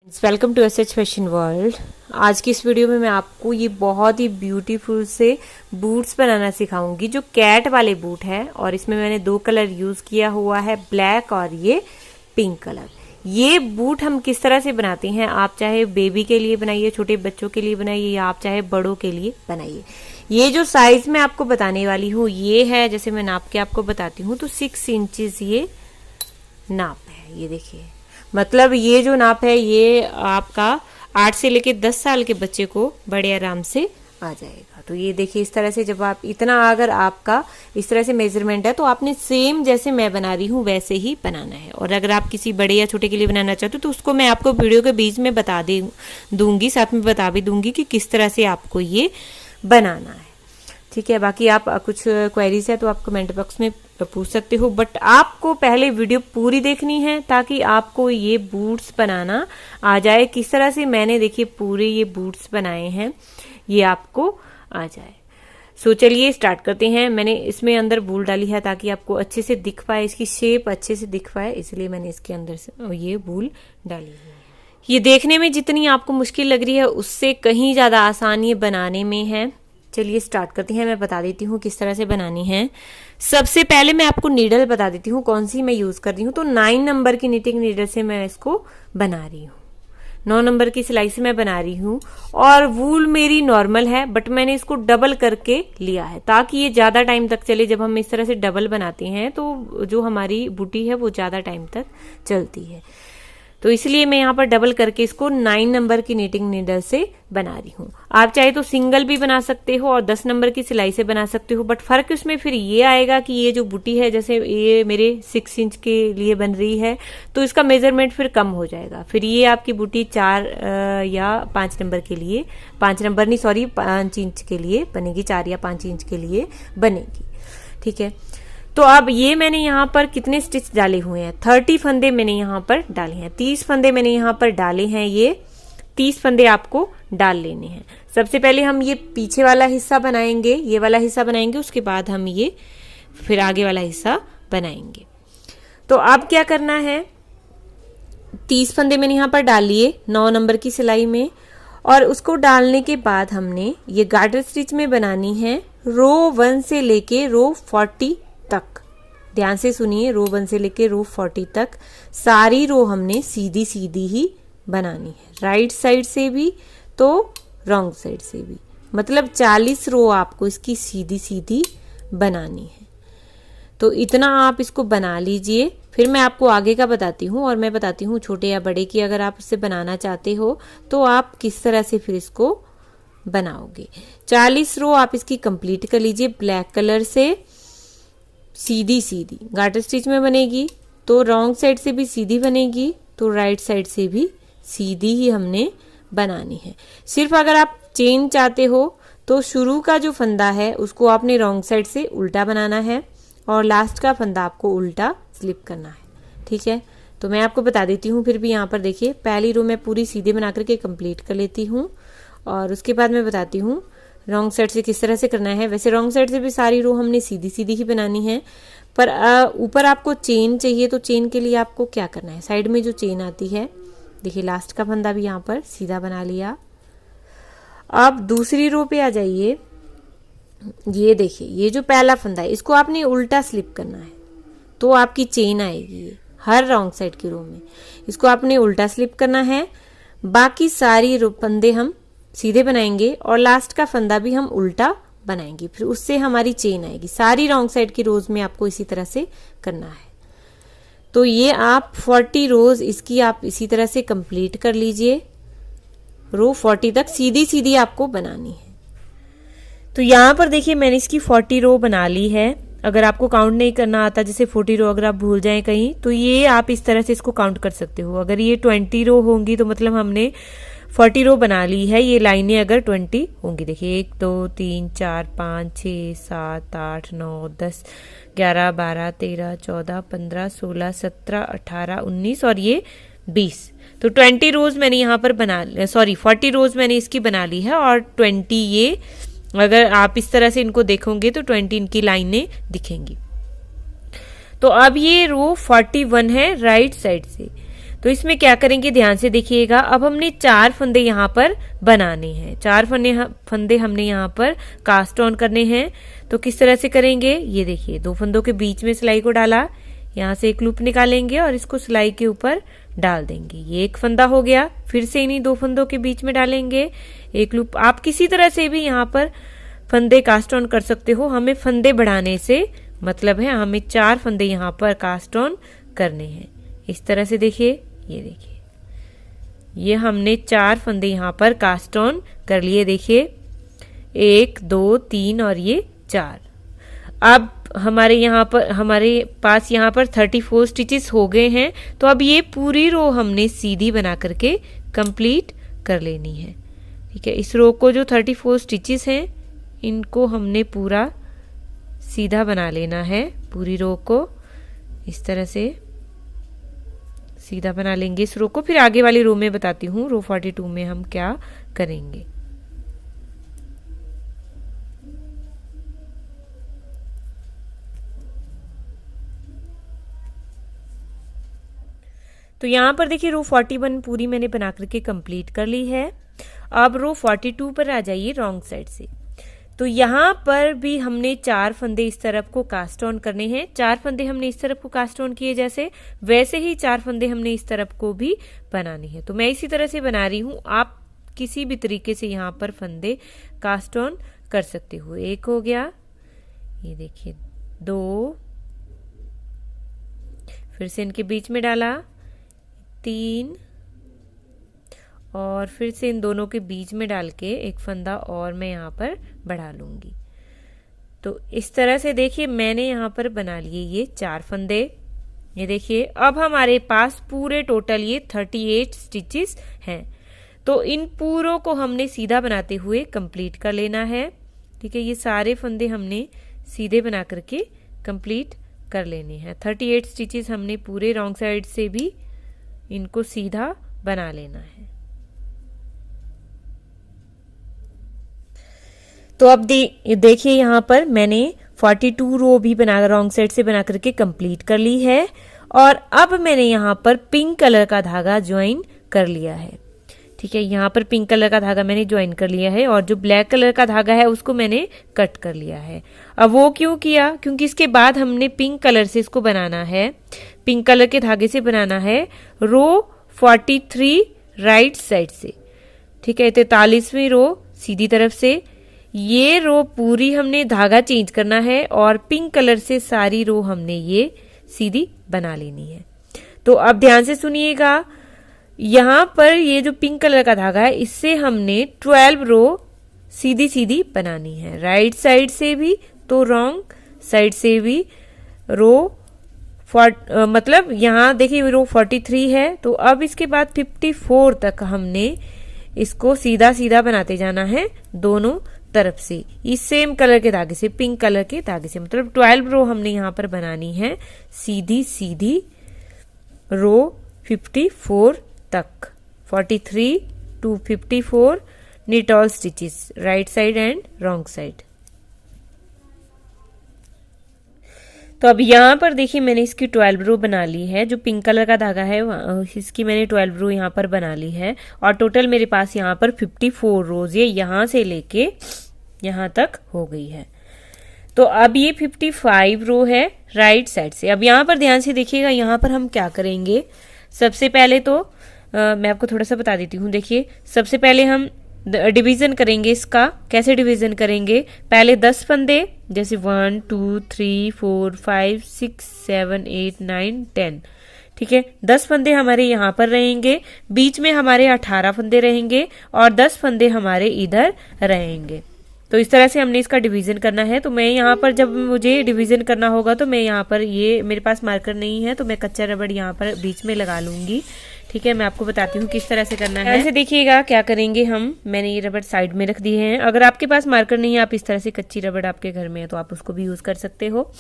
Welcome to S H fashion world. आज की इस वीडियो में मैं आपको ये बहुत ही ब्यूटीफुल से बूट्स बनाना सिखाऊंगी जो कैट वाले बूट है। और इसमें मैंने दो कलर यूज किया हुआ है, ब्लैक और ये पिंक कलर। ये बूट हम किस तरह से बनाते हैं, आप चाहे बेबी के लिए बनाइए, छोटे बच्चों के लिए बनाइए, या आप चाहे बड़ों के लिए बनाइए। ये जो साइज मैं आपको बताने वाली हूँ ये है, जैसे मैं नाप के आपको बताती हूँ तो 6 इंचेस ये नाप है। ये देखिए, मतलब ये जो नाप है ये आपका 8 से लेके 10 साल के बच्चे को बड़े आराम से आ जाएगा। तो ये देखिए, इस तरह से जब आप इतना अगर आपका इस तरह से मेजरमेंट है तो आपने सेम जैसे मैं बना रही हूँ वैसे ही बनाना है। और अगर आप किसी बड़े या छोटे के लिए बनाना चाहते हो तो उसको मैं आपको वीडियो के बीच में बता दूंगी, साथ में बता भी दूंगी कि किस तरह से आपको ये बनाना है। ठीक है, बाकी आप कुछ क्वेरीज है तो आप कमेंट बॉक्स में पूछ सकते हो, बट आपको पहले वीडियो पूरी देखनी है ताकि आपको ये बूट्स बनाना आ जाए। किस तरह से मैंने देखिए पूरे ये बूट्स बनाए हैं, ये आपको आ जाए। सो चलिए स्टार्ट करते हैं। मैंने इसमें अंदर वूल डाली है ताकि आपको अच्छे से दिख पाए, इसकी शेप अच्छे से दिख पाए, इसलिए मैंने इसके अंदर से ये वूल डाली है। ये देखने में जितनी आपको मुश्किल लग रही है उससे कहीं ज्यादा आसान ये बनाने में है। चलिए स्टार्ट करते हैं। मैं बता देती हूँ किस तरह से बनानी है। सबसे पहले मैं आपको नीडल बता देती हूँ कौन सी मैं यूज कर रही हूँ। तो 9 नंबर की निटिंग नीडल से मैं इसको बना रही हूँ, 9 नंबर की सिलाई से मैं बना रही हूँ। और वूल मेरी नॉर्मल है, बट मैंने इसको डबल करके लिया है ताकि ये ज्यादा टाइम तक चले। जब हम इस तरह से डबल बनाते हैं तो जो हमारी बूटी है वो ज्यादा टाइम तक चलती है। तो इसलिए मैं यहाँ पर डबल करके इसको 9 नंबर की नीटिंग नीडल से बना रही हूँ। आप चाहे तो सिंगल भी बना सकते हो और 10 नंबर की सिलाई से बना सकते हो, बट फर्क इसमें फिर ये आएगा कि ये जो बूटी है, जैसे ये मेरे 6 इंच के लिए बन रही है तो इसका मेजरमेंट फिर कम हो जाएगा। फिर ये आपकी बूटी 4 या 5 नंबर के लिए, 5 नंबर नहीं सॉरी 5 इंच के लिए बनेगी, 4 या 5 इंच के लिए बनेगी। ठीक है, तो अब ये मैंने यहाँ पर कितने स्टिच डाले हुए हैं, 30 फंदे मैंने यहाँ पर डाले हैं, 30 फंदे मैंने यहाँ पर डाले हैं। ये 30 फंदे आपको डाल लेने हैं। सबसे पहले हम ये पीछे वाला हिस्सा बनाएंगे, ये वाला हिस्सा बनाएंगे, उसके बाद हम ये फिर आगे वाला हिस्सा बनाएंगे। तो अब क्या करना है, 30 फंदे मैंने यहाँ पर डाल लिए 9 नंबर की सिलाई में, और उसको डालने के बाद हमने ये गार्टर स्टिच में बनानी है रो 1 से लेके रो 40 तक। ध्यान से सुनिए, रो 1 से लेके रो 40 तक सारी रो हमने सीधी सीधी ही बनानी है, राइट साइड से भी तो रॉन्ग साइड से भी। मतलब 40 रो आपको इसकी सीधी सीधी बनानी है। तो इतना आप इसको बना लीजिए, फिर मैं आपको आगे का बताती हूँ। और मैं बताती हूँ छोटे या बड़े की, अगर आप इससे बनाना चाहते हो तो आप किस तरह से फिर इसको बनाओगे। 40 रो आप इसकी कंप्लीट कर लीजिए ब्लैक कलर से, सीधी सीधी गार्टर स्टिच में बनेगी तो रॉन्ग साइड से भी सीधी बनेगी, तो राइट साइड से भी सीधी ही हमने बनानी है। सिर्फ अगर आप चेन चाहते हो तो शुरू का जो फंदा है उसको आपने रॉन्ग साइड से उल्टा बनाना है और लास्ट का फंदा आपको उल्टा स्लिप करना है। ठीक है, तो मैं आपको बता देती हूँ फिर भी। यहाँ पर देखिए, पहली रो मैं पूरी सीधे बना करके कंप्लीट कर लेती हूँ और उसके बाद मैं बताती हूँ रॉन्ग साइड से किस तरह से करना है। वैसे रॉन्ग साइड से भी सारी रो हमने सीधी सीधी ही बनानी है, पर ऊपर आपको चेन चाहिए तो चेन के लिए आपको क्या करना है, साइड में जो चेन आती है, देखिए लास्ट का फंदा भी यहाँ पर सीधा बना लिया। अब दूसरी रो पे आ जाइए। ये देखिए, ये जो पहला फंदा है इसको आपने उल्टा स्लिप करना है तो आपकी चेन आएगी। ये हर रॉन्ग साइड की रो में इसको आपने उल्टा स्लिप करना है। बाकी सारी रो फंदे हम सीधे बनाएंगे और लास्ट का फंदा भी हम उल्टा बनाएंगे, फिर उससे हमारी चेन आएगी। सारी रॉन्ग साइड की रोज में आपको इसी तरह से करना है। तो ये आप 40 रोज इसकी आप इसी तरह से कंप्लीट कर लीजिए, रो 40 तक सीधी सीधी आपको बनानी है। तो यहाँ पर देखिए मैंने इसकी 40 रो बना ली है। अगर आपको काउंट नहीं करना आता, जैसे 40 रो अगर आप भूल जाएं कहीं, तो ये आप इस तरह से इसको काउंट कर सकते हो। अगर ये 20 रो होंगी तो मतलब हमने 40 रो बना ली है। ये लाइनें अगर 20 होंगी, देखिए 1 2 3 4 5 6 7 8 9 10 11 12 13 14 15 16 17 18 19 और ये 20। तो 20 रोज मैंने यहाँ पर 40 रोज मैंने इसकी बना ली है। और 20 ये अगर आप इस तरह से इनको देखोगे तो 20 इनकी लाइनें दिखेंगी। तो अब ये रो 41 है राइट साइड से, तो तो इसमें क्या करेंगे ध्यान से देखिएगा। अब हमने 4 फंदे यहाँ पर बनाने हैं, 4 फंदे हमने यहाँ पर कास्ट ऑन करने हैं। तो किस तरह से करेंगे, ये देखिए 2 फंदों के बीच में सिलाई को डाला, यहाँ से एक लूप निकालेंगे और इसको सिलाई के ऊपर डाल देंगे। ये एक फंदा हो गया। फिर से इन्हीं 2 फंदों के बीच में डालेंगे एक लूप। आप किसी तरह से भी यहाँ पर फंदे कास्ट ऑन कर सकते हो, हमें फंदे बढ़ाने से मतलब है, हमें 4 फंदे यहाँ पर कास्ट ऑन करने हैं। इस तरह से देखिए, ये देखिए ये हमने 4 फंदे यहाँ पर कास्ट ऑन कर लिए। देखिए 1 2 3 और ये 4। अब हमारे पास यहाँ पर 34 स्टिचेस हो गए हैं। तो अब ये पूरी रो हमने सीधी बना करके कंप्लीट कर लेनी है। ठीक है, इस रो को जो 34 स्टिचेस हैं इनको हमने पूरा सीधा बना लेना है। पूरी रो को इस तरह से सीधा बना लेंगे इस रो को। फिर आगे वाली रो में बताती हूँ, रो 42 में हम क्या करेंगे। तो यहाँ पर देखिए रो 41 पूरी मैंने बना करके कंप्लीट कर ली है। अब रो 42 पर आ जाइए रॉन्ग साइड से। तो यहाँ पर भी हमने 4 फंदे इस तरफ को कास्ट ऑन करने हैं। 4 फंदे हमने इस तरफ को कास्ट ऑन किए जैसे, वैसे ही 4 फंदे हमने इस तरफ को भी बनाने हैं। तो मैं इसी तरह से बना रही हूँ, आप किसी भी तरीके से यहाँ पर फंदे कास्ट ऑन कर सकते हो। 1 हो गया, ये देखिए 2, फिर से इनके बीच में डाला 3, और फिर से इन दोनों के बीच में डाल के एक फंदा और मैं यहाँ पर बढ़ा लूंगी। तो इस तरह से देखिए मैंने यहाँ पर बना लिए ये 4 फंदे। ये देखिए अब हमारे पास पूरे टोटल ये 38 स्टिचेस हैं। तो इन पूरों को हमने सीधा बनाते हुए कंप्लीट कर लेना है। ठीक है, ये सारे फंदे हमने सीधे बना करके कंप्लीट कर लेने हैं। 38 स्टिचेस हमने पूरे रॉन्ग साइड से भी इनको सीधा बना लेना है। तो अब देखिए यहाँ पर मैंने 42 रो भी बना रॉन्ग साइड से बना करके कंप्लीट कर ली है। और अब मैंने यहाँ पर पिंक कलर का धागा ज्वाइन कर लिया है। ठीक है, यहाँ पर पिंक कलर का धागा मैंने ज्वाइन कर लिया है और जो ब्लैक कलर का धागा है उसको मैंने कट कर लिया है। अब वो क्यों किया, क्योंकि इसके बाद हमने पिंक कलर से इसको बनाना है, पिंक कलर के धागे से बनाना है रो 43 राइट साइड से। ठीक है, 43वीं रो सीधी तरफ से। ये रो पूरी हमने धागा चेंज करना है और पिंक कलर से सारी रो हमने ये सीधी बना लेनी है। तो अब ध्यान से सुनिएगा, यहाँ पर ये जो पिंक कलर का धागा है इससे हमने 12 रो सीधी सीधी बनानी है, राइट साइड से भी तो रॉन्ग साइड से भी। रो मतलब यहाँ देखिए रो 43 है, तो अब इसके बाद 54 तक हमने इसको सीधा सीधा बनाते जाना है दोनों तरफ से, इस सेम कलर के धागे से, पिंक कलर के धागे से। मतलब 12 रो हमने यहाँ पर बनानी है सीधी सीधी रो 54 तक। 43 to 54 knit all stitches right side and wrong side। तो अब यहाँ पर देखिए मैंने इसकी 12 रो बना ली है। जो पिंक कलर का धागा है इसकी मैंने 12 रो यहाँ पर बना ली है और टोटल मेरे पास यहाँ पर 54 रोज ये यहाँ से लेके यहाँ तक हो गई है। तो अब ये 55 रो है राइट साइड से। अब यहाँ पर ध्यान से देखिएगा, यहाँ पर हम क्या करेंगे। सबसे पहले तो मैं आपको थोड़ा सा बता देती हूँ। देखिए सबसे पहले हम डिवीजन करेंगे इसका। कैसे डिवीजन करेंगे, पहले 10 फंदे जैसे 1 2 3 4 5 6 7 8 9 10। ठीक है, 10 फंदे हमारे यहाँ पर रहेंगे, बीच में हमारे 18 फंदे रहेंगे और 10 फंदे हमारे इधर रहेंगे। तो इस तरह से हमने इसका डिवीजन करना है। तो मैं यहाँ पर जब मुझे डिवीजन करना होगा तो मैं यहाँ पर, ये मेरे पास मार्कर नहीं है तो मैं कच्चा रबड़ यहाँ पर बीच में लगा लूंगी। ठीक है, मैं आपको बताती हूँ किस तरह से करना है। ऐसे देखिएगा क्या करेंगे हम, मैंने ये रबड़ साइड में रख दिए हैं। अगर आपके पास मार्कर नहीं है, आप इस तरह से कच्ची रबड़ आपके घर में है तो आप उसको भी यूज कर सकते हो।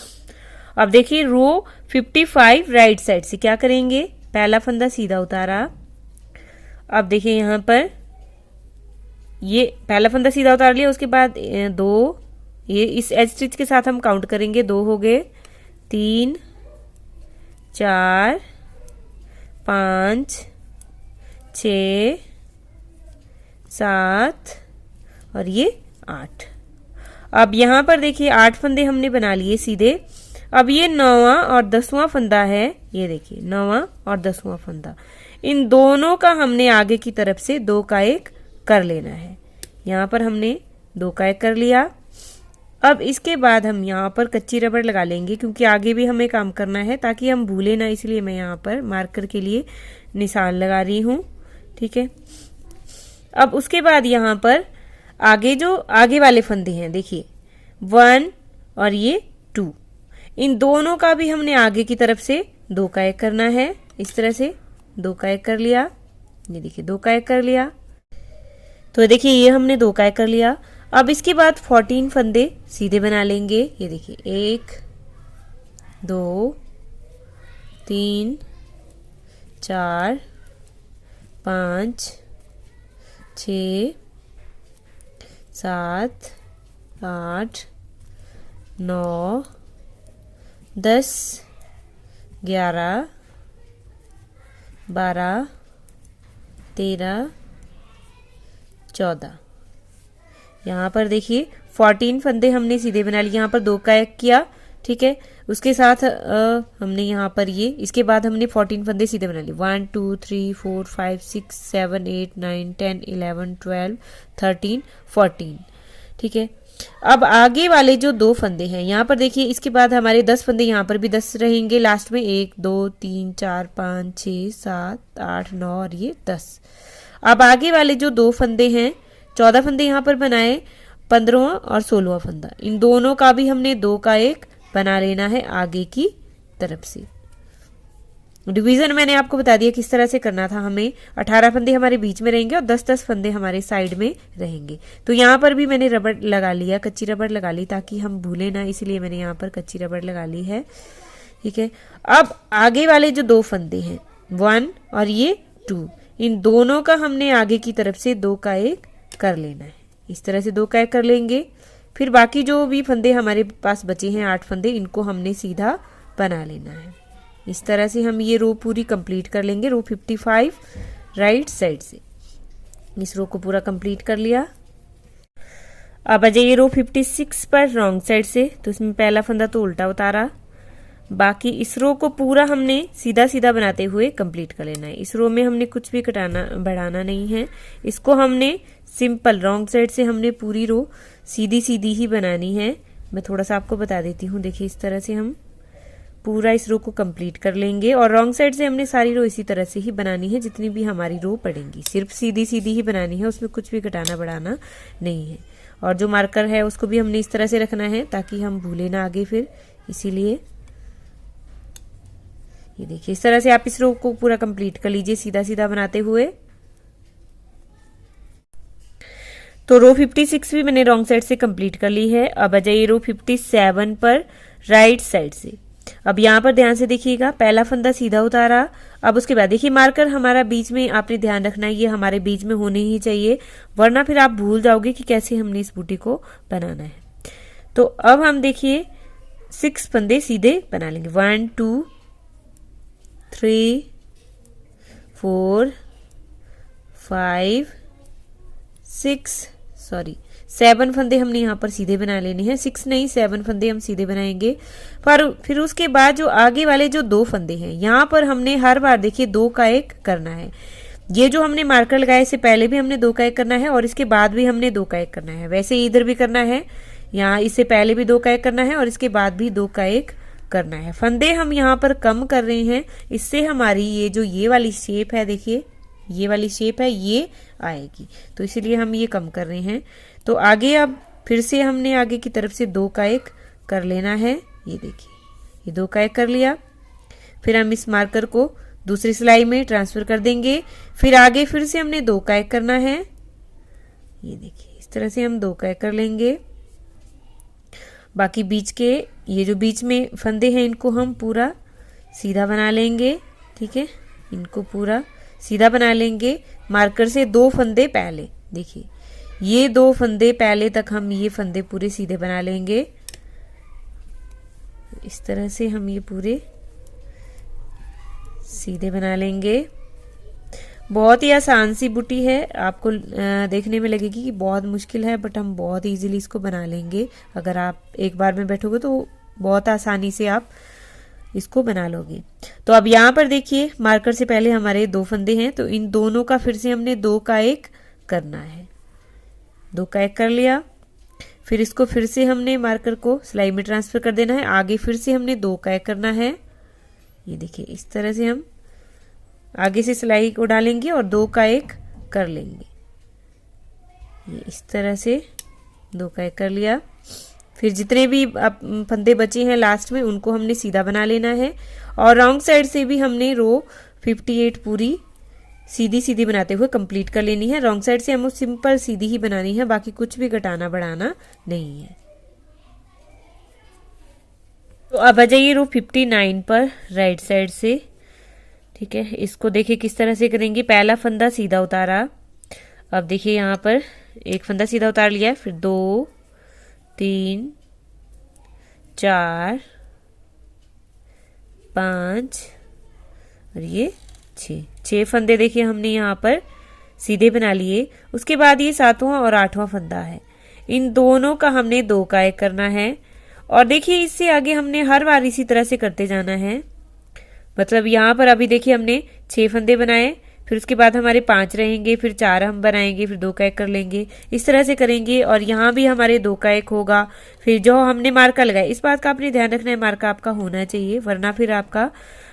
अब देखिए रो 55 राइट साइड से क्या करेंगे, पहला फंदा सीधा उतारा। अब देखिए यहाँ पर ये पहला फंदा सीधा उतार लिया, उसके बाद 2, ये इस एज स्टिच के साथ हम काउंट करेंगे, 2 हो गए, 3 4 5 6 7 और ये 8। अब यहाँ पर देखिए 8 फंदे हमने बना लिए सीधे। अब ये 9वां और 10वां फंदा है, ये देखिए 9वां और 10वां फंदा, इन दोनों का हमने आगे की तरफ से 2 का 1 कर लेना है। यहाँ पर हमने 2 का 1 कर लिया। अब इसके बाद हम यहाँ पर कच्ची रबड़ लगा लेंगे, क्योंकि आगे भी हमें काम करना है ताकि हम भूले ना, इसलिए मैं यहाँ पर मार्कर के लिए निशान लगा रही हूँ। ठीक है। अब उसके बाद यहाँ पर आगे जो आगे वाले फंदे हैं देखिए 1 और ये 2, इन दोनों का भी हमने आगे की तरफ से 2 का 1 करना है। इस तरह से 2 का 1 कर लिया, ये देखिए 2 का 1 कर लिया। तो देखिए ये हमने 2 का 1 कर लिया। अब इसके बाद 14 फंदे सीधे बना लेंगे। ये देखिए 1 2 3 4 5 6 7 8 9 10 11 12 13 14। यहाँ पर देखिए 14 फंदे हमने सीधे बना लिए, यहाँ पर 2 का 1 किया। ठीक है। उसके साथ हमने यहाँ पर ये, इसके बाद हमने 14 फंदे सीधे बना लिए। 1 2 3 4 5 6 7 8 9 10 11 12 13 14। ठीक है। अब आगे वाले जो 2 फंदे हैं यहाँ पर देखिए, इसके बाद हमारे 10 फंदे, यहाँ पर भी 10 रहेंगे लास्ट में। 1 2 3 4 5 6 7 8 9 और ये 10। अब आगे वाले जो 2 फंदे हैं, 14 फंदे यहाँ पर बनाए, 15वां और 16वां फंदा, इन दोनों का भी हमने 2 का 1 बना लेना है आगे की तरफ से। डिवीजन मैंने आपको बता दिया किस तरह से करना था। हमें 18 फंदे हमारे बीच में रहेंगे और 10-10 फंदे हमारे साइड में रहेंगे। तो यहाँ पर भी मैंने रबड़ लगा लिया, कच्ची रबड़ लगा ली ताकि हम भूले ना, इसलिए मैंने यहाँ पर कच्ची रबड़ लगा ली है। ठीक है। अब आगे वाले जो 2 फंदे हैं 1 और ये 2, इन दोनों का हमने आगे की तरफ से 2 का 1 कर लेना है। इस तरह से 2 का 1 कर लेंगे। फिर बाकी जो भी फंदे हमारे पास बचे हैं 8 फंदे, इनको हमने सीधा बना लेना है। इस तरह से हम ये रो पूरी कंप्लीट कर लेंगे। रो 55 राइट साइड से इस रो को पूरा कंप्लीट कर लिया। अब आ जाइए रो 56 पर रॉन्ग साइड से, तो इसमें पहला फंदा तो उल्टा उतारा, बाकी इस रो को पूरा हमने सीधा सीधा बनाते हुए कंप्लीट कर लेना है। इस रो में हमने कुछ भी कटाना बढ़ाना नहीं है, इसको हमने सिंपल रॉन्ग साइड से हमने पूरी रो सीधी सीधी ही बनानी है। मैं थोड़ा सा आपको बता देती हूँ। देखिए इस तरह से हम पूरा इस रो को कंप्लीट कर लेंगे और रॉन्ग साइड से हमने सारी रो इसी तरह से ही बनानी है, जितनी भी हमारी रो पड़ेंगी सिर्फ सीधी सीधी ही बनानी है, उसमें कुछ भी कटाना बढ़ाना नहीं है। और जो मार्कर है उसको भी हमने इस तरह से रखना है ताकि हम भूले ना आगे फिर, इसीलिए ये देखिए इस तरह से आप इस रो को पूरा कंप्लीट कर लीजिए सीधा सीधा बनाते हुए। तो रो 56 भी मैंने रॉन्ग साइड से कंप्लीट कर ली है। अब आ जाइए रो 57 पर राइट साइड से। अब यहाँ पर ध्यान से देखिएगा, पहला फंदा सीधा उतारा। अब उसके बाद देखिए मार्कर हमारा बीच में, आपने ध्यान रखना है ये हमारे बीच में होने ही चाहिए, वरना फिर आप भूल जाओगे कि कैसे हमने इस बूटी को बनाना है। तो अब हम देखिए 6 फंदे सीधे बना लेंगे। 1 2 3 4 5 6 7 फंदे हमने यहाँ पर सीधे बना लेने हैं। 6 नहीं 7 फंदे हम सीधे बनाएंगे। पर फिर उसके बाद जो आगे वाले जो 2 फंदे हैं यहाँ पर हमने हर बार देखिए 2 का 1 करना है। ये जो हमने मार्कर लगाया इससे पहले भी हमने 2 का 1 करना है और इसके बाद भी हमने 2 का 1 करना है। वैसे इधर भी करना है, यहाँ इससे पहले भी 2 का 1 करना है और इसके बाद भी 2 का 1 करना है। फंदे हम यहाँ पर कम कर रहे हैं, इससे हमारी ये जो ये वाली शेप है, देखिए ये वाली शेप है ये आएगी, तो इसीलिए हम ये कम कर रहे हैं। तो आगे अब फिर से हमने आगे की तरफ से 2 का 1 कर लेना है। ये देखिए ये 2 का 1 कर लिया। फिर हम इस मार्कर को दूसरी सिलाई में ट्रांसफर कर देंगे। फिर आगे फिर से हमने 2 का 1 करना है। ये देखिए इस तरह से हम 2 का 1 कर लेंगे। बाकी बीच के ये जो बीच में फंदे हैं इनको हम पूरा सीधा बना लेंगे। ठीक है, इनको पूरा सीधा बना लेंगे मार्कर से 2 फंदे पहले। देखिए ये 2 फंदे पहले तक हम ये फंदे पूरे सीधे बना लेंगे। इस तरह से हम ये पूरे सीधे बना लेंगे। बहुत ही आसान सी बूटी है, आपको देखने में लगेगी कि बहुत मुश्किल है, बट हम बहुत इजीली इसको बना लेंगे। अगर आप एक बार में बैठोगे तो बहुत आसानी से आप इसको बना लोगे। तो अब यहाँ पर देखिए मार्कर से पहले हमारे 2 फंदे हैं, तो इन दोनों का फिर से हमने 2 का 1 करना है। 2 का 1 कर लिया, फिर इसको फिर से हमने मार्कर को सिलाई में ट्रांसफर कर देना है। आगे फिर से हमने 2 का 1 करना है। ये देखिए इस तरह से हम आगे से सिलाई को डालेंगे और 2 का 1 कर लेंगे। ये इस तरह से 2 का 1 कर लिया। फिर जितने भी फंदे बचे हैं लास्ट में उनको हमने सीधा बना लेना है। और रॉन्ग साइड से भी हमने रो 58 पूरी सीधी सीधी बनाते हुए कंप्लीट कर लेनी है। रॉन्ग साइड से हमें सिंपल सीधी ही बनानी है, बाकी कुछ भी घटाना बढ़ाना नहीं है। तो अब आ जाइए रो 59 पर राइट साइड से। ठीक है, इसको देखिए किस तरह से करेंगे। पहला फंदा सीधा उतारा, अब देखिए यहाँ पर एक फंदा सीधा उतार लिया, फिर 2 3 4 5 और ये 6 फंदे देखिए हमने यहाँ पर सीधे बना लिए। उसके बाद ये 7वां और 8वां फंदा है, इन दोनों का हमने 2 का 1 करना है। और देखिए इससे आगे हमने हर बार इसी तरह से करते जाना है। मतलब यहाँ पर अभी देखिए हमने 6 फंदे बनाए, फिर उसके बाद हमारे 5 रहेंगे, फिर 4 हम बनाएंगे, फिर 2 का 1 कर लेंगे, इस तरह से करेंगे। और यहाँ भी हमारे 2 का 1 होगा। फिर जो हमने मार्का लगाया, इस बात का आपने ध्यान रखना है, मार्का आपका होना चाहिए, वरना फिर आपका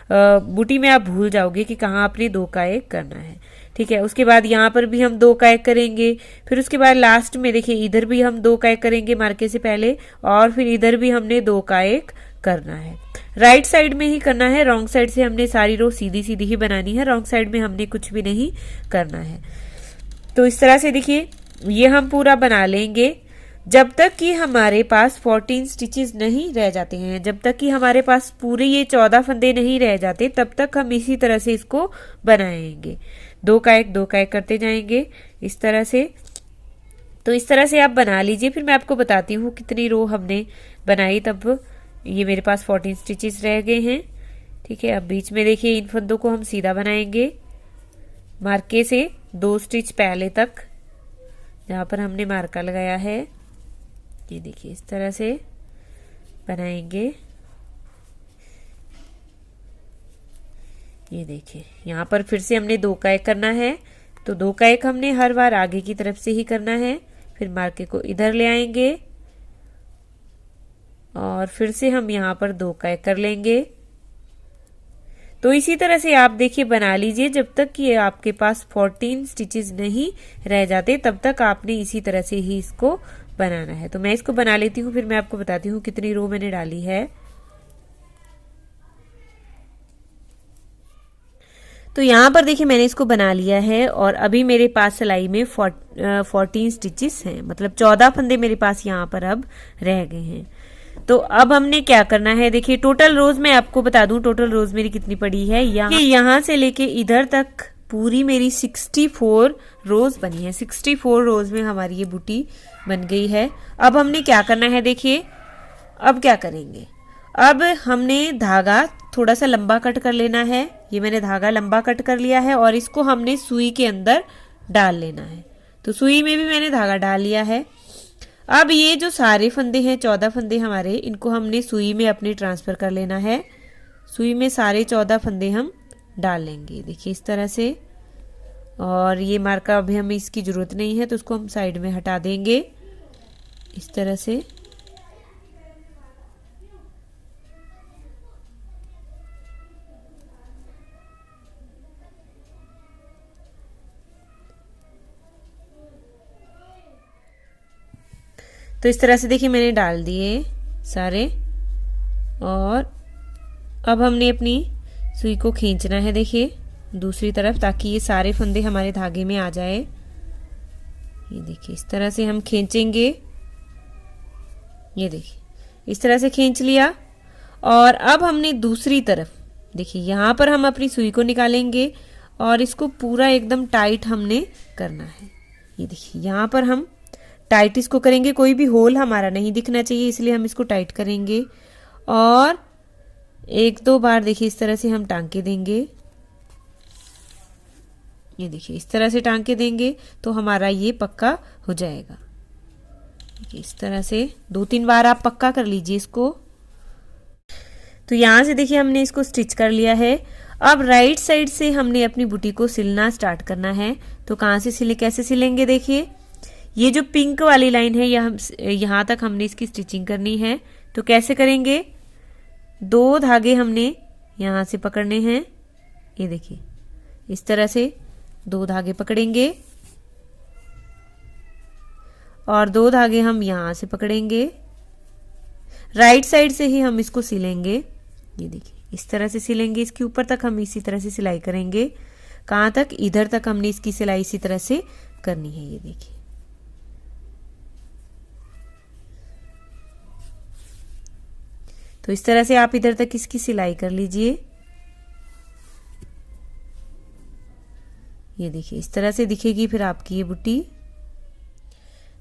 बूटी में आप भूल जाओगे कि कहाँ आपने 2 का 1 करना है। ठीक है, उसके बाद यहाँ पर भी हम 2 का 1 करेंगे। फिर उसके बाद लास्ट में देखिए इधर भी हम 2 का 1 करेंगे मार्के से पहले, और फिर इधर भी हमने 2 का 1 करना है। राइट साइड में ही करना है, रॉन्ग साइड से हमने सारी रो सीधी सीधी ही बनानी है, रॉन्ग साइड में हमने कुछ भी नहीं करना है। तो इस तरह से देखिए ये हम पूरा बना लेंगे जब तक कि हमारे पास 14 स्टिचेस नहीं रह जाते हैं। जब तक कि हमारे पास पूरे ये 14 फंदे नहीं रह जाते, तब तक हम इसी तरह से इसको बनाएंगे। 2 का 1 2 का 1 करते जाएंगे इस तरह से। तो इस तरह से आप बना लीजिए। फिर मैं आपको बताती हूँ कितनी रो हमने बनाई। तब ये मेरे पास 14 स्टिचेस रह गए हैं। ठीक है, अब बीच में देखिए इन फंदों को हम सीधा बनाएंगे मार्के से 2 स्टिच पहले तक, जहाँ पर हमने मार्का लगाया है। ये देखिए इस तरह से बनाएंगे। ये देखिए यहाँ पर फिर से हमने 2 का 1 करना है, तो 2 का 1 हमने हर बार आगे की तरफ से ही करना है। फिर मार्के को इधर ले आएंगे और फिर से हम यहाँ पर 2 का 1 कर लेंगे। तो इसी तरह से आप देखिए बना लीजिए जब तक कि आपके पास 14 स्टिचेस नहीं रह जाते, तब तक आपने इसी तरह से ही इसको बनाना है। तो मैं इसको बना लेती हूँ, फिर मैं आपको बताती हूँ कितनी रो मैंने डाली है। तो यहाँ पर देखिए मैंने इसको बना लिया है और अभी मेरे पास सिलाई में 14 स्टिचेस हैं, मतलब 14 फंदे मेरे पास यहाँ पर अब रह गए हैं। तो अब हमने क्या करना है, देखिए टोटल रोज मैं आपको बता दूं, टोटल रोज मेरी कितनी पड़ी है। यहाँ से लेके इधर तक पूरी मेरी 64 रोज बनी है। 64 रोज में हमारी ये बूटी बन गई है। अब हमने क्या करना है, देखिए अब क्या करेंगे, अब हमने धागा थोड़ा सा लंबा कट कर लेना है। ये मैंने धागा लंबा कट कर लिया है और इसको हमने सुई के अंदर डाल लेना है। तो सुई में भी मैंने धागा डाल लिया है। अब ये जो सारे फंदे हैं 14 फंदे हमारे, इनको हमने सुई में अपने ट्रांसफर कर लेना है। सुई में सारे 14 फंदे हम डाल लेंगे, देखिए इस तरह से। और ये मार्का अभी हमें इसकी जरूरत नहीं है, तो उसको हम साइड में हटा देंगे इस तरह से। तो इस तरह से देखिए मैंने डाल दिए सारे। और अब हमने अपनी सुई को खींचना है, देखिए दूसरी तरफ, ताकि ये सारे फंदे हमारे धागे में आ जाए। ये देखिए इस तरह से हम खींचेंगे। ये देखिए इस तरह से खींच लिया। और अब हमने दूसरी तरफ देखिए यहाँ पर हम अपनी सुई को निकालेंगे और इसको पूरा एकदम टाइट हमने करना है। ये देखिए यहाँ पर हम टाइट इसको करेंगे, कोई भी होल हमारा नहीं दिखना चाहिए, इसलिए हम इसको टाइट करेंगे। और 1-2 बार देखिए इस तरह से हम टांके देंगे ये देखिए इस तरह से टांग के देंगे तो हमारा ये पक्का हो जाएगा। इस तरह से 2-3 बार आप पक्का कर लीजिए इसको। तो यहाँ से देखिए हमने इसको स्टिच कर लिया है। अब राइट साइड से हमने अपनी बूटी को सिलना स्टार्ट करना है। तो कहाँ से सिले, कैसे सिलेंगे, देखिए ये जो पिंक वाली लाइन है यहाँ तक हमने इसकी स्टिचिंग करनी है। तो कैसे करेंगे, 2 धागे हमने यहाँ से पकड़ने हैं। ये देखिए इस तरह से 2 धागे पकड़ेंगे और 2 धागे हम यहाँ से पकड़ेंगे। राइट साइड से ही हम इसको सिलेंगे। ये देखिए इस तरह से सिलेंगे, इसके ऊपर तक हम इसी तरह से सिलाई करेंगे। कहाँ तक, इधर तक हमने इसकी सिलाई इसी तरह से करनी है। ये देखिए तो इस तरह से आप इधर तक इसकी सिलाई कर लीजिए। ये देखिए इस तरह से दिखेगी फिर आपकी ये बूटी।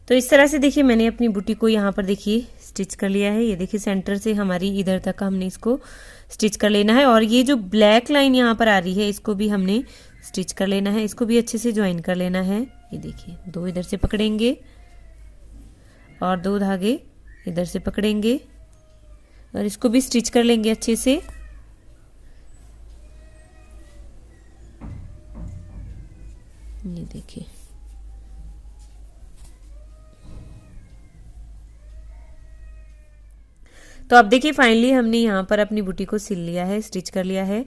तो इस तरह से देखिए मैंने अपनी बूटी को यहाँ पर देखिए स्टिच कर लिया है। ये देखिए सेंटर से हमारी इधर तक हमने इसको स्टिच कर लेना है। और ये जो ब्लैक लाइन यहाँ पर आ रही है इसको भी हमने स्टिच कर लेना है, इसको भी अच्छे से ज्वाइन कर लेना है। ये देखिए 2 इधर से पकड़ेंगे और 2 धागे इधर से पकड़ेंगे और इसको भी स्टिच कर लेंगे अच्छे से। ये देखिए तो अब देखिए फाइनली हमने यहाँ पर अपनी बूटी को सिल लिया है, स्टिच कर लिया है।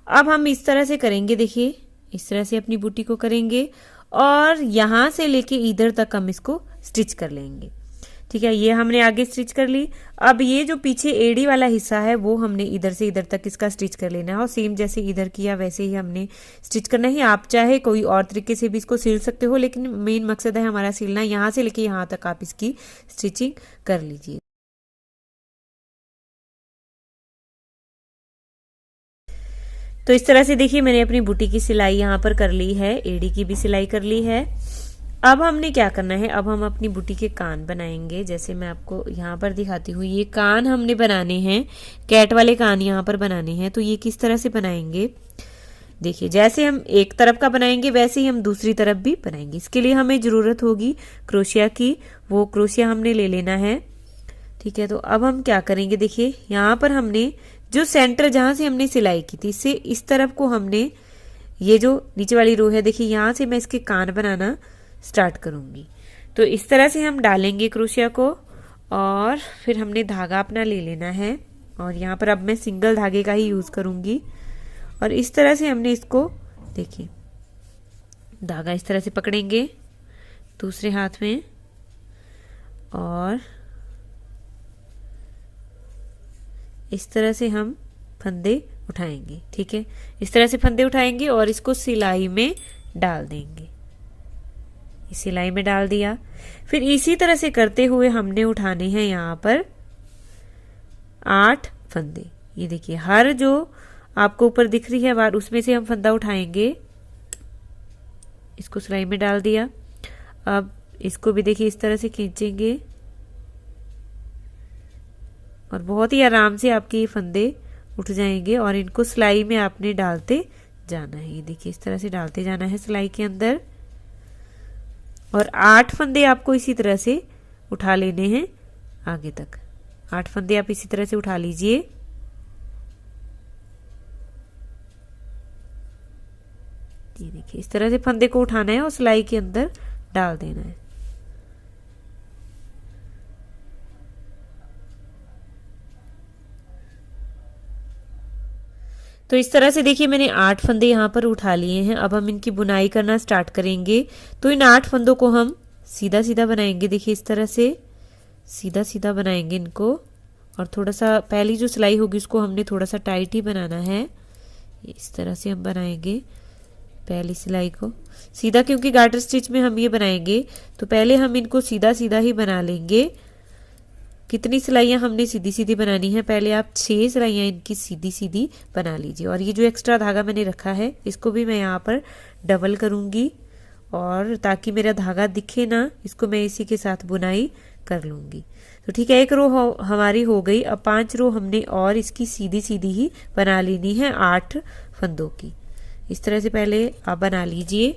अब हम इस तरह से करेंगे, देखिए इस तरह से अपनी बूटी को करेंगे और यहाँ से लेके इधर तक हम इसको स्टिच कर लेंगे। ठीक है, ये हमने आगे स्टिच कर ली। अब ये जो पीछे एड़ी वाला हिस्सा है वो हमने इधर से इधर तक इसका स्टिच कर लेना है और सेम जैसे इधर किया वैसे ही हमने स्टिच करना है। आप चाहे कोई और तरीके से भी इसको सिल सकते हो, लेकिन मेन मकसद है हमारा सिलना। यहाँ से लेके यहाँ तक आप इसकी स्टिचिंग कर लीजिए। तो इस तरह से देखिए मैंने अपनी बूटी की सिलाई यहाँ पर कर ली है, एड़ी की भी सिलाई कर ली है। अब हमने क्या करना है, अब हम अपनी बूटी के कान बनाएंगे। जैसे मैं आपको यहाँ पर दिखाती हूँ, ये कान हमने बनाने हैं, कैट वाले कान यहाँ पर बनाने हैं। तो ये किस तरह से बनाएंगे, देखिए जैसे हम एक तरफ का बनाएंगे वैसे ही हम दूसरी तरफ भी बनाएंगे। इसके लिए हमें जरूरत होगी क्रोशिया की, वो क्रोशिया हमने ले लेना है। ठीक है, तो अब हम क्या करेंगे, देखिए यहाँ पर हमने जो सेंटर जहां से हमने सिलाई की थी इससे इस तरफ को हमने, ये जो नीचे वाली रो है देखिए यहाँ से मैं इसके कान बनाना स्टार्ट करूंगी। तो इस तरह से हम डालेंगे क्रोशिया को और फिर हमने धागा अपना ले लेना है और यहाँ पर अब मैं सिंगल धागे का ही यूज करूंगी। और इस तरह से हमने इसको, देखिए धागा इस तरह से पकड़ेंगे दूसरे हाथ में और इस तरह से हम फंदे उठाएंगे। ठीक है, इस तरह से फंदे उठाएंगे और इसको सिलाई में डाल देंगे। सिलाई में डाल दिया, फिर इसी तरह से करते हुए हमने उठाने हैं यहाँ पर 8 फंदे। ये देखिए हर जो आपको ऊपर दिख रही है बार उसमें से हम फंदा उठाएंगे, इसको सिलाई में डाल दिया। अब इसको भी देखिए इस तरह से खींचेंगे और बहुत ही आराम से आपके ये फंदे उठ जाएंगे और इनको सिलाई में आपने डालते जाना है। ये देखिए इस तरह से डालते जाना है सिलाई के अंदर और 8 फंदे आपको इसी तरह से उठा लेने हैं आगे तक। 8 फंदे आप इसी तरह से उठा लीजिए। ये देखिए इस तरह से फंदे को उठाना है और सिलाई के अंदर डाल देना है। तो इस तरह से देखिए मैंने 8 फंदे यहाँ पर उठा लिए हैं। अब हम इनकी बुनाई करना स्टार्ट करेंगे। तो इन 8 फंदों को हम सीधा सीधा बनाएंगे, देखिए इस तरह से सीधा सीधा बनाएंगे इनको और थोड़ा सा पहली जो सिलाई होगी उसको हमने थोड़ा सा टाइट ही बनाना है। इस तरह से हम बनाएंगे पहली सिलाई को सीधा, क्योंकि गार्टर स्टिच में हम ये बनाएंगे तो पहले हम इनको सीधा सीधा ही बना लेंगे। कितनी सिलाइयाँ हमने सीधी सीधी बनानी है, पहले आप 6 सिलाइयाँ इनकी सीधी सीधी बना लीजिए। और ये जो एक्स्ट्रा धागा मैंने रखा है इसको भी मैं यहाँ पर डबल करूँगी और ताकि मेरा धागा दिखे ना, इसको मैं इसी के साथ बुनाई कर लूँगी। तो ठीक है, एक रो हमारी हो गई। अब 5 रो हमने और इसकी सीधी सीधी ही बना लेनी है 8 फंदों की। इस तरह से पहले आप बना लीजिए।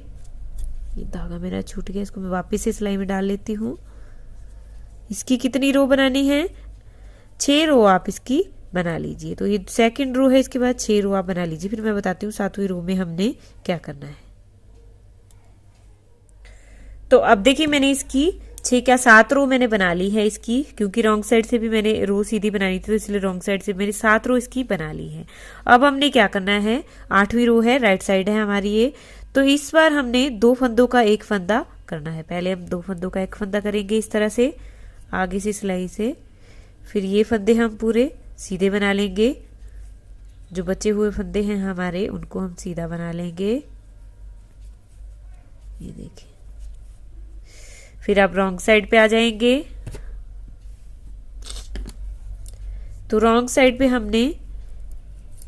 ये धागा मेरा छूट गया, इसको मैं वापस से सिलाई में डाल लेती हूँ। इसकी कितनी रो बनानी है? 6 रो आप इसकी बना लीजिए। तो ये सेकंड रो है, इसके बाद 6 रो आप बना लीजिए। फिर मैं बताती हूँ 7वीं रो में हमने क्या करना है। तो अब देखिए मैंने इसकी 7 रो मैंने बना ली है इसकी, क्योंकि रॉन्ग साइड से भी मैंने रो सीधी बनानी थी, तो इसलिए रॉन्ग साइड से मैंने 7 रो इसकी बना ली है। अब हमने क्या करना है, 8वीं रो है, राइट साइड है हमारी ये। तो इस बार हमने 2 फंदों का एक फंदा करना है। पहले हम 2 फंदों का एक फंदा करेंगे इस तरह से आगे से सिलाई से। फिर ये फंदे हम पूरे सीधे बना लेंगे। जो बचे हुए फंदे हैं हमारे उनको हम सीधा बना लेंगे। ये देखिए। फिर आप रॉन्ग साइड पे आ जाएंगे। तो रॉन्ग साइड पे हमने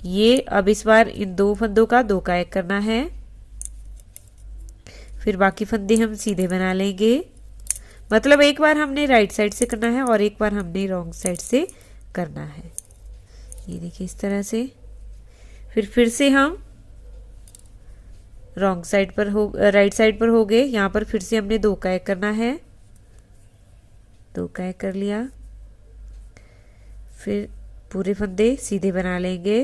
ये अब इस बार इन 2 फंदों का 2 का एक करना है। फिर बाकी फंदे हम सीधे बना लेंगे। मतलब एक बार हमने राइट साइड से करना है और एक बार हमने रॉन्ग साइड से करना है। ये देखिए इस तरह से। फिर से हम रॉन्ग साइड पर हो, राइट साइड पर हो गए। यहाँ पर फिर से हमने 2 का एक करना है। 2 का एक कर लिया। फिर पूरे फंदे सीधे बना लेंगे।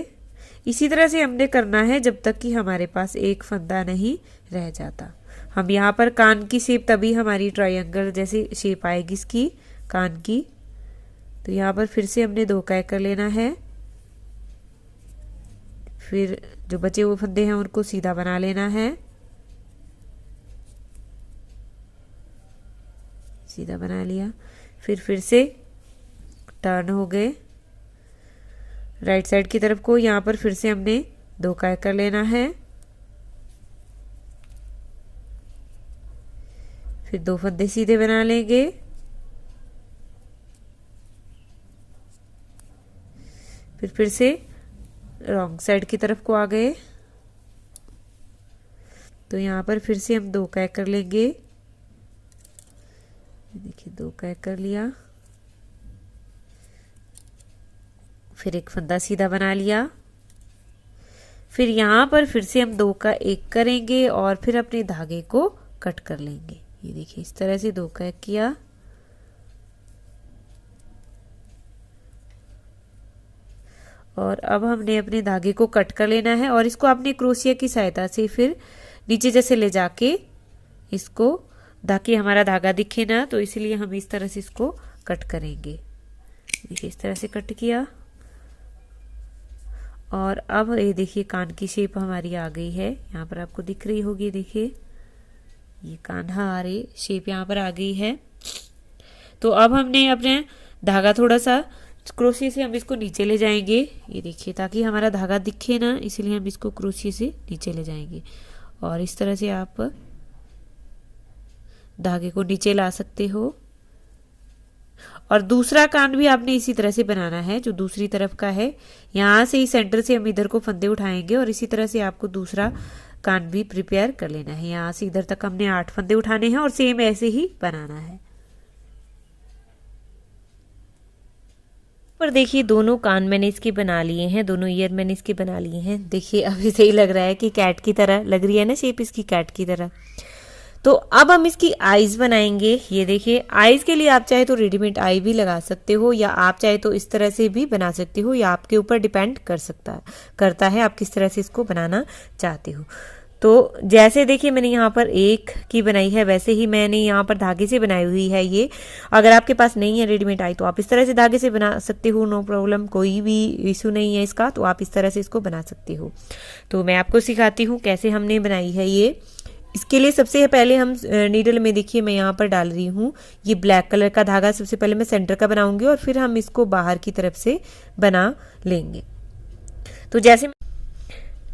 इसी तरह से हमने करना है जब तक कि हमारे पास एक फंदा नहीं रह जाता। हम यहाँ पर कान की शेप, तभी हमारी ट्रायंगल जैसी शेप आएगी इसकी कान की। तो यहाँ पर फिर से हमने 2 का एक कर लेना है। फिर जो बचे हुए फंदे हैं उनको सीधा बना लेना है। सीधा बना लिया। फिर से टर्न हो गए राइट साइड की तरफ को। यहाँ पर फिर से हमने 2 का एक कर लेना है। फिर 2 फंदे सीधे बना लेंगे। फिर से रॉन्ग साइड की तरफ को आ गए। तो यहाँ पर फिर से हम 2 का एक कर लेंगे। देखिए 2 का एक कर लिया। फिर एक फंदा सीधा बना लिया। फिर यहाँ पर फिर से हम 2 का एक करेंगे और फिर अपने धागे को कट कर लेंगे। ये देखिए इस तरह से 2 का एक किया। और अब हमने अपने धागे को कट कर लेना है और इसको आपने क्रोशिया की सहायता से फिर नीचे जैसे ले जाके इसको, ताकि हमारा धागा दिखे ना, तो इसलिए हम इस तरह से इसको कट करेंगे। देखिए इस तरह से कट किया। और अब ये देखिए कान की शेप हमारी आ गई है। यहाँ पर आपको दिख रही होगी, देखिए ये कान हमारी शेप यहाँ पर आ गई है। तो अब हमने अपने धागा थोड़ा सा क्रोशिया से हम इसको नीचे ले जाएंगे। ये देखिए ताकि हमारा धागा दिखे ना, इसीलिए हम इसको क्रोशिया से नीचे ले जाएंगे। और इस तरह से आप धागे को नीचे ला सकते हो। और दूसरा कान भी आपने इसी तरह से बनाना है, जो दूसरी तरफ का है। यहाँ से ही सेंटर से हम इधर को फंदे उठाएंगे और इसी तरह से आपको दूसरा कान भी प्रिपेयर कर लेना है। यहाँ से इधर तक हमने 8 फंदे उठाने हैं और सेम ऐसे ही बनाना है। पर देखिए दोनों कान मैंने इसके बना लिए हैं, दोनों ईयर मैंने इसके बना लिए हैं। देखिए अभी सही लग रहा है कि कैट की तरह लग रही है ना शेप इसकी, कैट की तरह। तो अब हम इसकी आईज बनाएंगे। ये देखिए आईज के लिए आप चाहे तो रेडीमेड आई भी लगा सकते हो, या आप चाहे तो इस तरह से भी बना सकते हो, या आपके ऊपर डिपेंड करता है आप किस तरह से इसको बनाना चाहते हो। तो जैसे देखिए मैंने यहाँ पर एक की बनाई है, वैसे ही मैंने यहाँ पर धागे से बनाई हुई है ये। अगर आपके पास नहीं है रेडीमेड आई तो आप इस तरह से धागे से बना सकते हो, नो प्रॉब्लम, कोई भी इशू नहीं है इसका। तो आप इस तरह से इसको बना सकते हो। तो मैं आपको सिखाती हूँ कैसे हमने बनाई है ये। इसके लिए सबसे पहले हम नीडल में देखिए मैं यहाँ पर डाल रही हूँ ये ब्लैक कलर का धागा। सबसे पहले मैं सेंटर का बनाऊंगी और फिर हम इसको बाहर की तरफ से बना लेंगे। तो जैसे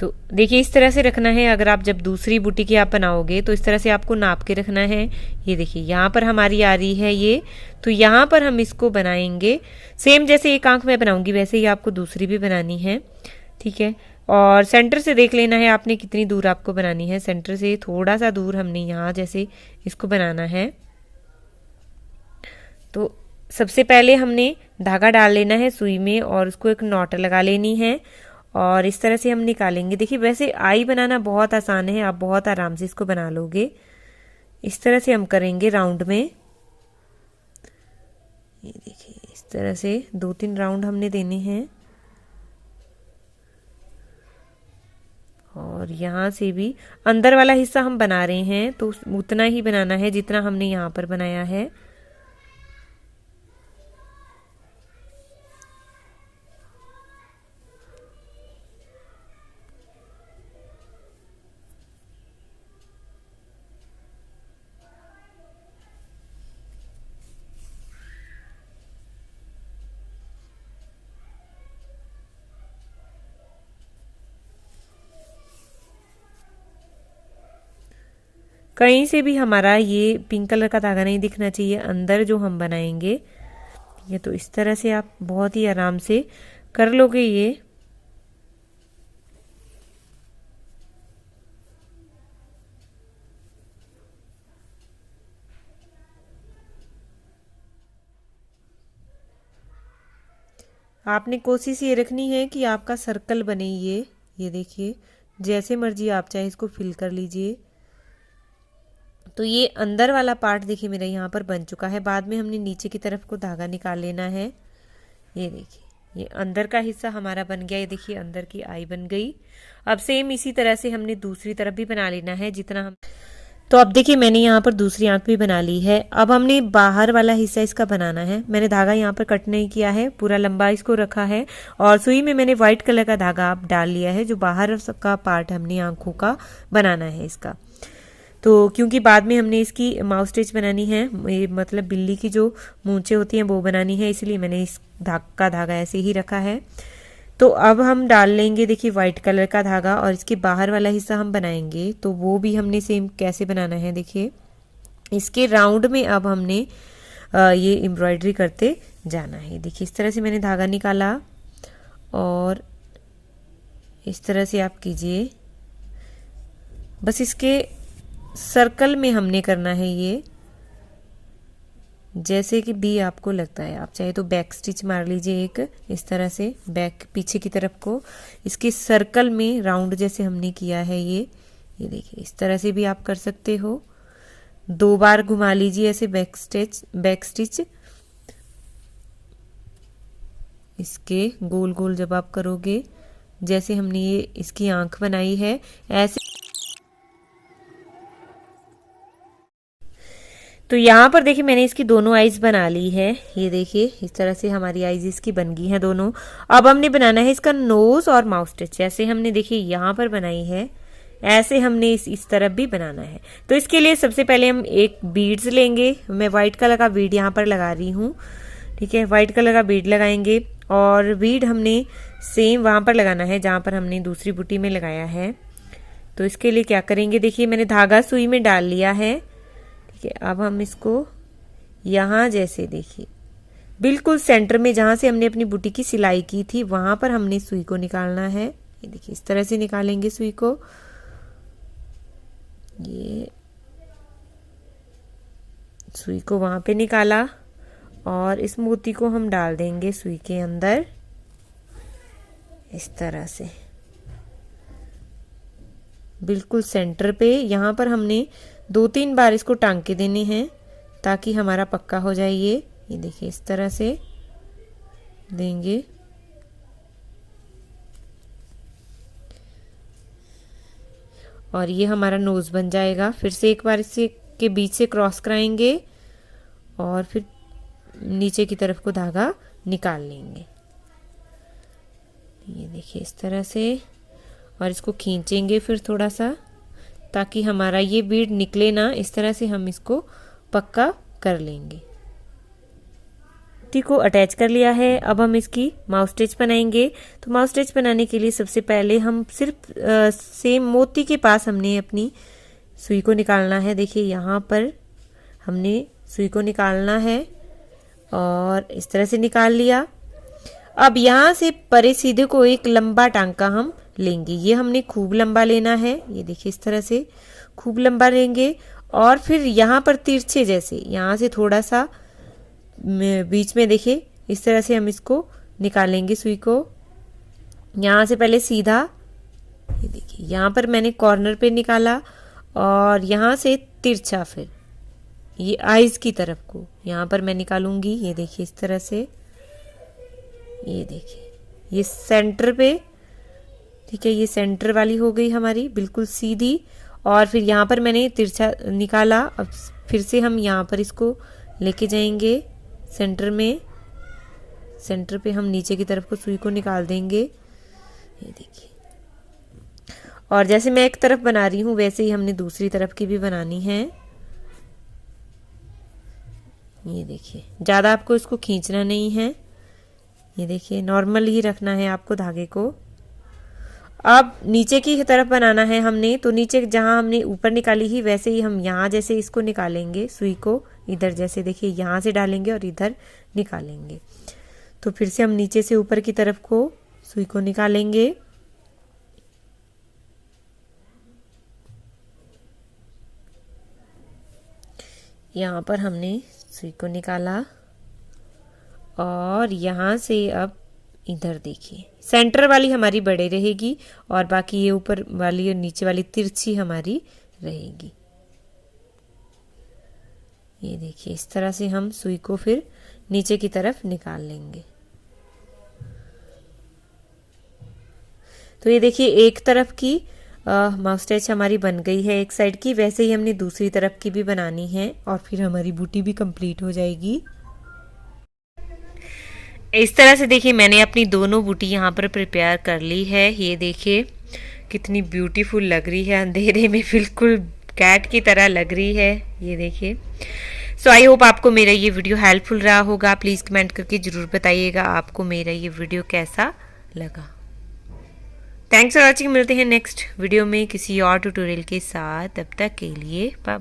तो देखिए इस तरह से रखना है। अगर आप जब दूसरी बूटी की आप बनाओगे तो इस तरह से आपको नाप के रखना है। ये देखिए यहाँ पर हमारी आ रही है ये, तो यहाँ पर हम इसको बनाएंगे सेम जैसे एक आंख में बनाऊंगी वैसे ही आपको दूसरी भी बनानी है, ठीक है। और सेंटर से देख लेना है आपने कितनी दूर आपको बनानी है। सेंटर से थोड़ा सा दूर हमने यहाँ जैसे इसको बनाना है। तो सबसे पहले हमने धागा डाल लेना है सुई में और उसको एक नॉट लगा लेनी है। और इस तरह से हम निकालेंगे। देखिए वैसे आई बनाना बहुत आसान है, आप बहुत आराम से इसको बना लोगे। इस तरह से हम करेंगे राउंड में। ये देखिए इस तरह से 2-3 राउंड हमने देने हैं। और यहाँ से भी अंदर वाला हिस्सा हम बना रहे हैं तो उतना ही बनाना है जितना हमने यहाँ पर बनाया है। कहीं से भी हमारा ये पिंक कलर का धागा नहीं दिखना चाहिए अंदर जो हम बनाएंगे। ये तो इस तरह से आप बहुत ही आराम से कर लोगे ये। आपने कोशिश ये रखनी है कि आपका सर्कल बने ये देखिए जैसे मर्जी आप चाहे इसको फिल कर लीजिए। तो ये अंदर वाला पार्ट देखिए मेरा यहाँ पर बन चुका है। बाद में हमने नीचे की तरफ को धागा निकाल लेना है। ये देखिए ये अंदर का हिस्सा हमारा बन गया। ये देखिए अंदर की आई बन गई। अब सेम इसी तरह से हमने दूसरी तरफ भी बना लेना है जितना हम। तो अब देखिए मैंने यहाँ पर दूसरी आंख भी बना ली है। अब हमने बाहर वाला हिस्सा इसका बनाना है। मैंने धागा यहाँ पर कट नहीं किया है, पूरा लंबा इसको रखा है और सुई में मैंने व्हाइट कलर का धागा आप डाल लिया है। जो बाहर का पार्ट हमने आंखों का बनाना है इसका। तो क्योंकि बाद में हमने इसकी माउस स्टिच बनानी है, मतलब बिल्ली की जो मूंछें होती हैं वो बनानी है, इसलिए मैंने इस धागा ऐसे ही रखा है। तो अब हम डाल लेंगे देखिए व्हाइट कलर का धागा और इसके बाहर वाला हिस्सा हम बनाएंगे। तो वो भी हमने सेम कैसे बनाना है देखिए। इसके राउंड में अब हमने ये एम्ब्रॉयडरी करते जाना है। देखिए इस तरह से मैंने धागा निकाला और इस तरह से आप कीजिए। बस इसके सर्कल में हमने करना है ये, जैसे कि भी आपको लगता है। आप चाहे तो बैक स्टिच मार लीजिए एक इस तरह से बैक पीछे की तरफ को। इसके सर्कल में राउंड जैसे हमने किया है ये देखिए इस तरह से भी आप कर सकते हो। 2 बार घुमा लीजिए ऐसे बैक स्टिच इसके गोल गोल जब आप करोगे, जैसे हमने ये इसकी आंख बनाई है ऐसे। तो यहाँ पर देखिए मैंने इसकी दोनों आईज बना ली है। ये देखिए इस तरह से हमारी आईज इसकी बन गई हैं दोनों। अब हमने बनाना है इसका नोज और माउथ स्टिच। जैसे हमने देखिए यहाँ पर बनाई है ऐसे हमने इस तरफ भी बनाना है। तो इसके लिए सबसे पहले हम एक बीड्स लेंगे। मैं व्हाइट कलर का बीड यहाँ पर लगा रही हूँ, ठीक है। व्हाइट कलर का बीड लगाएंगे और बीड हमने सेम वहाँ पर लगाना है जहाँ पर हमने दूसरी बूटी में लगाया है। तो इसके लिए क्या करेंगे देखिए मैंने धागा सुई में डाल लिया है, ठीक है। अब हम इसको यहाँ जैसे देखिए बिल्कुल सेंटर में जहाँ से हमने अपनी बूटी की सिलाई की थी वहां पर हमने सुई को निकालना है। ये देखिए इस तरह से निकालेंगे सुई को। ये सुई को वहां पे निकाला और इस मोती को हम डाल देंगे सुई के अंदर इस तरह से बिल्कुल सेंटर पे। यहाँ पर हमने 2-3 बार इसको टांग के देने हैं ताकि हमारा पक्का हो जाए। ये देखिए इस तरह से देंगे और ये हमारा नोज बन जाएगा। फिर से एक बार इससे के बीच से क्रॉस कराएंगे और फिर नीचे की तरफ को धागा निकाल लेंगे। ये देखिए इस तरह से और इसको खींचेंगे फिर थोड़ा सा ताकि हमारा ये बीड निकले ना। इस तरह से हम इसको पक्का कर लेंगे। को अटैच कर लिया है। अब हम इसकी माउथ स्टिच बनाएंगे। तो माउथ स्टिच बनाने के लिए सबसे पहले हम सिर्फ सेम मोती के पास हमने अपनी सुई को निकालना है। देखिए यहाँ पर हमने सुई को निकालना है और इस तरह से निकाल लिया। अब यहाँ से परे सीधे को एक लंबा टांका हम लेंगे। ये हमने खूब लंबा लेना है। ये देखिए इस तरह से खूब लंबा लेंगे और फिर यहाँ पर तिरछे जैसे यहाँ से थोड़ा सा बीच में देखिए इस तरह से हम इसको निकालेंगे सुई को। यहाँ से पहले सीधा, ये देखिए यहाँ पर मैंने कॉर्नर पे निकाला और यहाँ से तिरछा, फिर ये आईज की तरफ को यहाँ पर मैं निकालूंगी। ये देखिए इस तरह से, ये देखिए ये सेंटर पे, ठीक है, ये सेंटर वाली हो गई हमारी बिल्कुल सीधी। और फिर यहाँ पर मैंने तिरछा निकाला। अब फिर से हम यहाँ पर इसको लेके जाएंगे सेंटर में, सेंटर पे हम नीचे की तरफ को सुई को निकाल देंगे। ये देखिए, और जैसे मैं एक तरफ बना रही हूँ वैसे ही हमने दूसरी तरफ की भी बनानी है। ये देखिए, ज़्यादा आपको इसको खींचना नहीं है, ये देखिए नॉर्मल ही रखना है आपको धागे को। अब नीचे की तरफ बनाना है हमने, तो नीचे जहाँ हमने ऊपर निकाली ही वैसे ही हम यहाँ जैसे इसको निकालेंगे, सुई को इधर जैसे देखिए यहाँ से डालेंगे और इधर निकालेंगे। तो फिर से हम नीचे से ऊपर की तरफ को सुई को निकालेंगे। यहाँ पर हमने सुई को निकाला और यहाँ से अब इधर देखिए सेंटर वाली हमारी बड़े रहेगी और बाकी ये ऊपर वाली और नीचे वाली तिरछी हमारी रहेगी। ये देखिए इस तरह से हम सुई को फिर नीचे की तरफ निकाल लेंगे। तो ये देखिए एक तरफ की माउस्टैच हमारी बन गई है एक साइड की, वैसे ही हमने दूसरी तरफ की भी बनानी है और फिर हमारी बूटी भी कंप्लीट हो जाएगी। इस तरह से देखिए मैंने अपनी दोनों बूटी यहाँ पर प्रिपेयर कर ली है। ये देखिए कितनी ब्यूटीफुल लग रही है, अंधेरे में बिल्कुल कैट की तरह लग रही है। ये देखिए, सो आई होप आपको मेरा ये वीडियो हेल्पफुल रहा होगा। प्लीज़ कमेंट करके ज़रूर बताइएगा आपको मेरा ये वीडियो कैसा लगा। Thanks for watching. मिलते हैं नेक्स्ट वीडियो में किसी और ट्यूटोरियल के साथ, तब तक के लिए बाय।